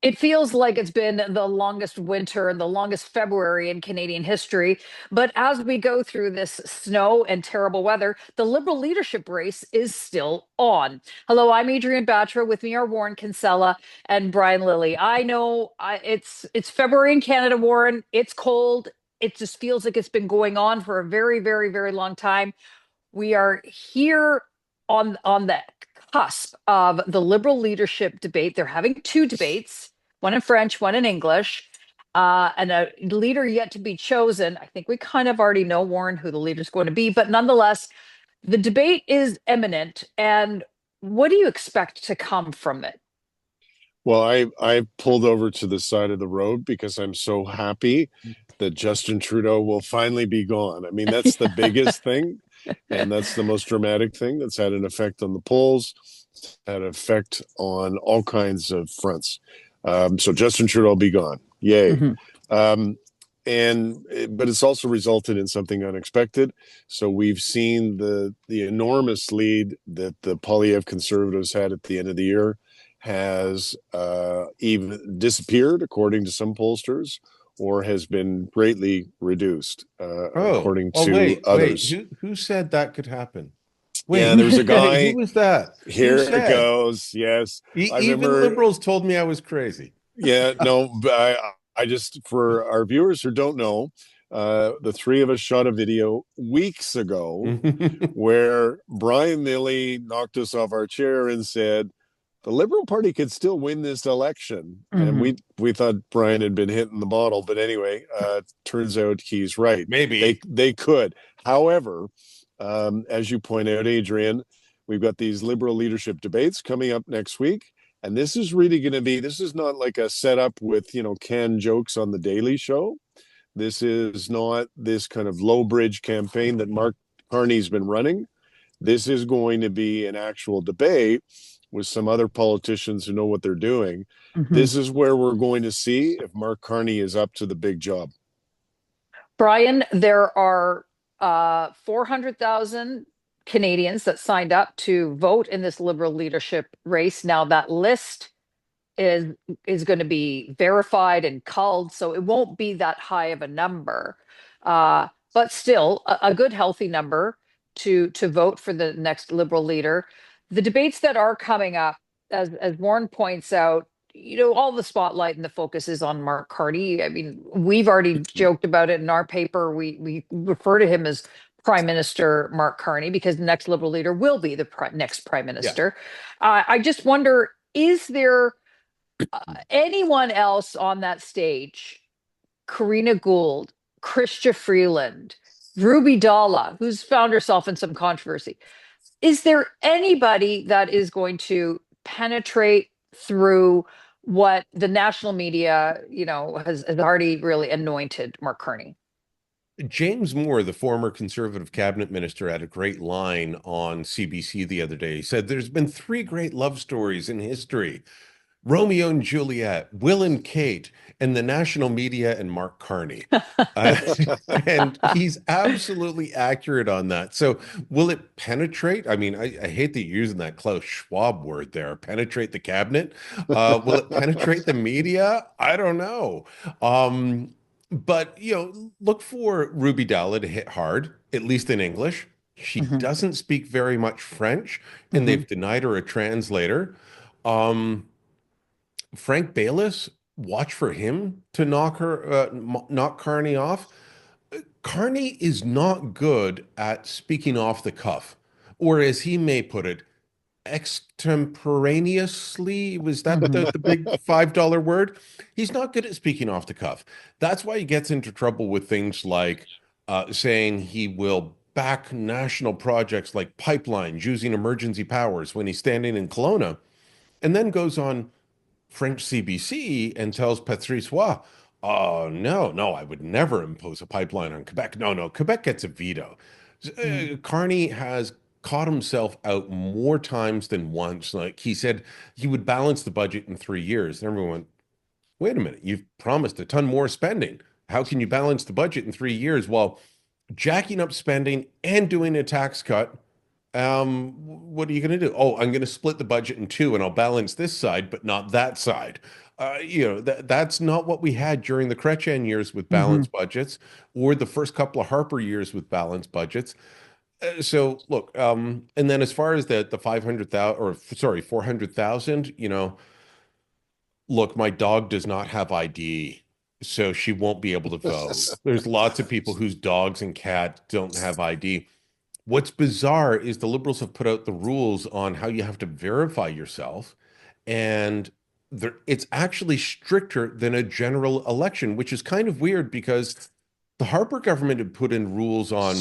It feels like it's been the longest winter and the longest February in Canadian history. But as we go through this snow and terrible weather, the Liberal leadership race is still on. Hello, I'm Adrienne Batra. With me are Warren Kinsella and Brian Lilley. I know it's February in Canada, Warren. It's cold. It just feels like it's been going on for a very, very, very long time. We are here on the cusp of the Liberal leadership debate. They're having two debates, one in French, one in English, and a leader yet to be chosen. I think we kind of already know, Warren, who the leader is going to be, but nonetheless, the debate is imminent. And what do you expect to come from it? Well, I pulled over to the side of the road because I'm so happy that Justin Trudeau will finally be gone. I mean, that's the biggest thing, and that's the most dramatic thing that's had an effect on the polls, had an effect on all kinds of fronts. So Justin Trudeau will be gone. Yay. Mhm. Um, but it's also resulted in something unexpected. So we've seen the enormous lead that the Polyev Conservatives had at the end of the year has even disappeared, according to some pollsters, or has been greatly reduced, Oh, according oh, to wait. others. Who said that could happen? Yeah, Wait, there was a wait, who guy. was that? Who Here it said? goes. Yes, I Even remember. liberals told me I was crazy. Yeah, no, but I just, for our viewers who don't know, the three of us shot a video weeks ago where Brian Lilley knocked us off our chair and said the Liberal Party could still win this election. And Mhm. we thought Brian had been hitting the bottle, but anyway, turns out he's right. They Maybe. they could. However, as you point out, Adrian, we've got these Liberal leadership debates coming up next week. And this is really going to be, this is not like a setup with, canned jokes on the Daily Show. This is not this kind of low bridge campaign that Mark Carney's been running. This is going to be an actual debate with some other politicians who know what they're doing. Mhm. This is where we're going to see if Mark Carney is up to the big job. Brian, there are 400,000 Canadians that signed up to vote in this Liberal leadership race. Now that list is is going to be verified and culled, so it won't be that high of a number, but still a good healthy number to vote for the next Liberal leader. The debates that are coming up, as Warren points out, all the spotlight and the focus is on Mark Carney. I mean, we've already joked about it in our paper. We refer to him as Prime Minister Mark Carney because the next Liberal leader will be the next Prime Yeah. Minister. I just wonder, is there anyone else on that stage, Karina Gould, Chrystia Freeland, Ruby Dalla, who's found herself in some controversy, is there anybody that is going to penetrate through what the national media, has already really anointed Mark Carney? James Moore, the former conservative cabinet minister, had a great line on CBC the other day. He said, "There's been three great love stories in history: Romeo and Juliet, Will and Kate, and the national media and Mark Carney." Uh, and he's absolutely accurate on that. So, will it penetrate? I mean, I hate that you're using that Klaus Schwab word there, penetrate the cabinet. Will it penetrate the media? I don't know. But, look for Ruby Dalla to hit hard, at least in English. She Mhm, doesn't speak very much French, and mhm. they've denied her a translator. Um, Frank Bayless, watch for him to knock Carney off. Carney is not good at speaking off the cuff, or as he may put it, extemporaneously. Was that Mhm. the big $5 word? He's not good at speaking off the cuff. That's why he gets into trouble with things like saying he will back national projects like pipelines using emergency powers when he's standing in Kelowna, and then goes on French CBC and tells Patrice Roy, "Oh, no, no, I would never impose a pipeline on Quebec. No, no, Quebec gets a veto." Mm. Carney has caught himself out more times than once. Like he said, he would balance the budget in 3 years. And everyone went, "Wait a minute, you've promised a ton more spending. How can you balance the budget in 3 years while jacking up spending and doing a tax cut What are you going to do? Oh, I'm going to split the budget in two and I'll balance this side, but not that side. That's not what we had during the Chrétien years with Hmm. balanced budgets or the first couple of Harper years with balanced budgets. So look, and then as far as the 500,000 or sorry, 400,000, look, my dog does not have ID, so she won't be able to vote. There's lots of people whose dogs and cats don't have ID. What's bizarre is the Liberals have put out the rules on how you have to verify yourself, and it's actually stricter than a general election, which is kind of weird because the Harper government had put in rules on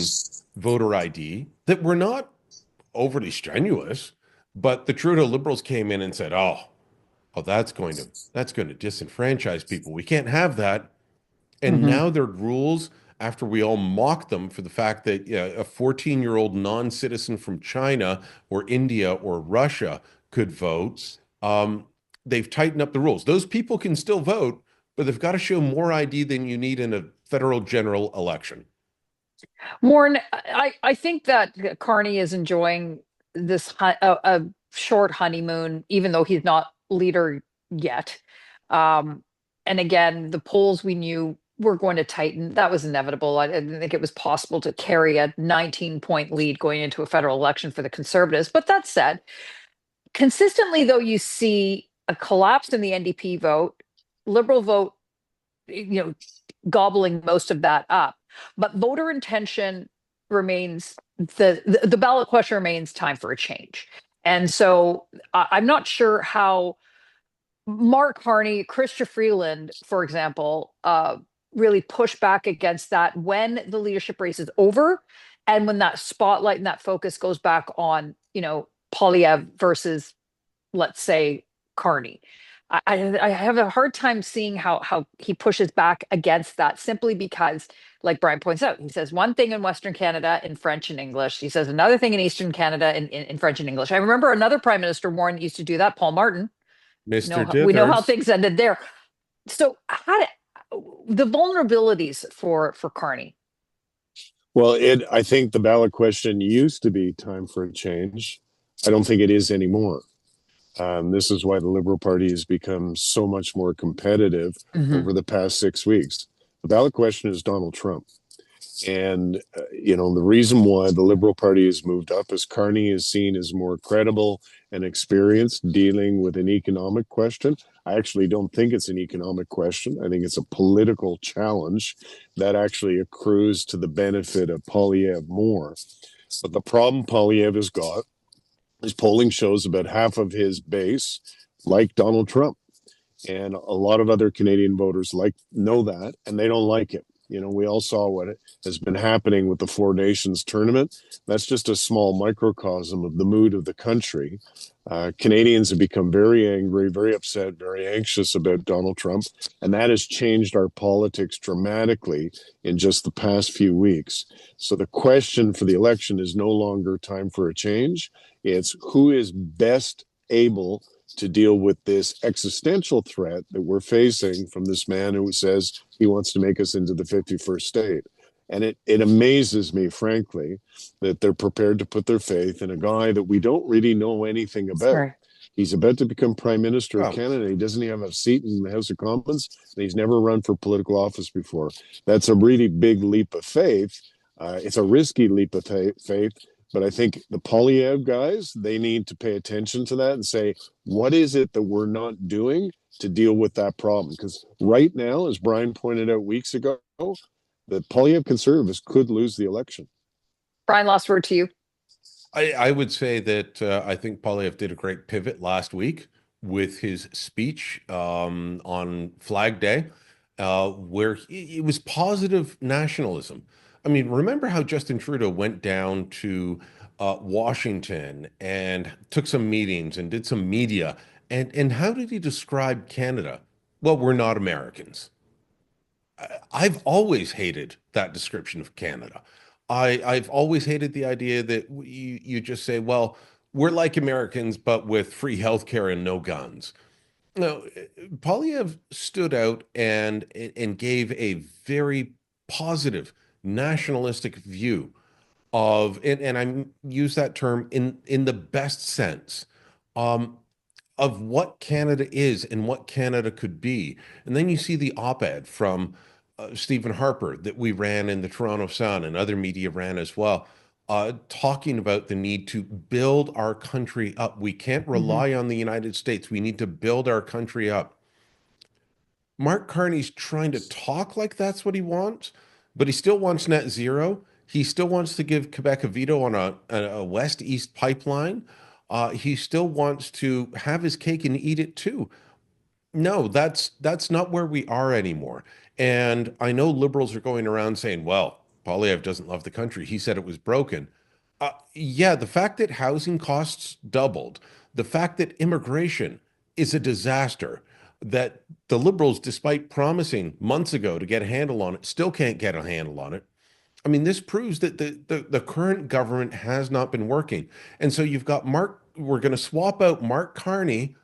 voter ID that were not overly strenuous, but the Trudeau Liberals came in and said, "Oh, that's going to disenfranchise people. We can't have that." And Hmm. now their rules, after we all mocked them for the fact that a 14-year-old non-citizen from China or India or Russia could vote, they've tightened up the rules. Those people can still vote, but they've got to show more ID than you need in a federal general election. Warren, I think that Carney is enjoying a short honeymoon, even though he's not leader yet. Um, and again, the polls we knew were going to tighten. That was inevitable. I didn't think it was possible to carry a 19-point lead going into a federal election for the Conservatives. But that said, consistently, though, you see a collapse in the NDP vote, Liberal vote, you know, gobbling most of that up. But voter intention remains the ballot question remains time for a change. And so I'm not sure how Mark Carney, Chrystia Freeland, for example, really push back against that when the leadership race is over and when that spotlight and that focus goes back on, Poilievre versus, let's say, Carney. I have a hard time seeing how he pushes back against that simply because, like Brian points out, he says one thing in Western Canada in French and English. He says another thing in Eastern Canada in French and English. I remember another prime minister, Warren, used to do that, Paul Martin. Mr. We know how Dithers. things ended there. So the vulnerabilities for Carney. Well, I think the ballot question used to be time for a change. I don't think it is anymore. This is why the Liberal Party has become so much more competitive Mhm. over the past 6 weeks. The ballot question is Donald Trump. And, the reason why the Liberal Party has moved up is Carney is seen as more credible and experienced dealing with an economic question. I actually don't think it's an economic question. I think it's a political challenge that actually accrues to the benefit of Poilievre more. But the problem Poilievre has got is polling shows about half of his base like Donald Trump. And a lot of other Canadian voters know that, and they don't like it. We all saw what has been happening with the Four Nations tournament. That's just a small microcosm of the mood of the country. Canadians have become very angry, very upset, very anxious about Donald Trump, and that has changed our politics dramatically in just the past few weeks. So the question for the election is no longer time for a change. It's who is best able to deal with this existential threat that we're facing from this man who says he wants to make us into the 51st state. And it amazes me, frankly, that they're prepared to put their faith in a guy that we don't really know anything about. Right. He's about to become Prime Minister of Well, Canada. He doesn't even have a seat in the House of Commons, and he's never run for political office before. That's a really big leap of faith. It's a risky leap of faith, but I think the Poilievre guys, they need to pay attention to that and say, what is it that we're not doing to deal with that problem? Because right now, as Brian pointed out weeks ago, the Poilievre Conservatives could lose the election. Brian, last word to you. I would say that I think Poilievre did a great pivot last week with his speech on Flag Day, where it was positive nationalism. I mean, remember how Justin Trudeau went down to Washington and took some meetings and did some media, and how did he describe Canada? Well, we're not Americans. I've always hated that description of Canada. I've always hated the idea that you just say, well, we're like Americans, but with free healthcare and no guns. No, Polyev stood out and gave a very positive nationalistic view and I use that term in the best sense, um, of what Canada is and what Canada could be. And then you see the op-ed from Stephen Harper that we ran in the Toronto Sun and other media ran as well, talking about the need to build our country up. We can't Mhm. rely on the United States. We need to build our country up. Mark Carney's trying to talk like that's what he wants, but he still wants net zero. He still wants to give Quebec a veto on a west-east pipeline. He still wants to have his cake and eat it too. No, that's not where we are anymore. And I know liberals are going around saying, well, Poilievre doesn't love the country. He said it was broken. Yeah, the fact that housing costs doubled, the fact that immigration is a disaster, that the liberals, despite promising months ago to get a handle on it, still can't get a handle on it. I mean, this proves that the current government has not been working. And so you've got we're going to swap out Mark Carney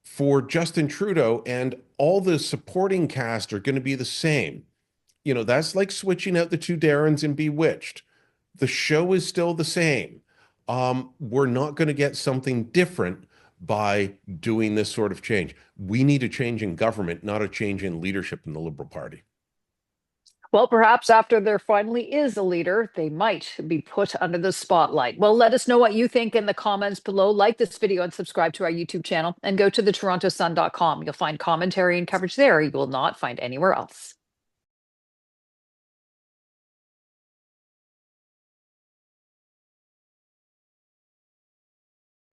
for Justin Trudeau, and all the supporting cast are going to be the same. That's like switching out the two Darrens in Bewitched. The show is still the same. We're not going to get something different by doing this sort of change. We need a change in government, not a change in leadership in the Liberal Party. Well, perhaps after there finally is a leader, they might be put under the spotlight. Well, let us know what you think in the comments below. Like this video and subscribe to our YouTube channel and go to the torontosun.com. You'll find commentary and coverage there you will not find anywhere else.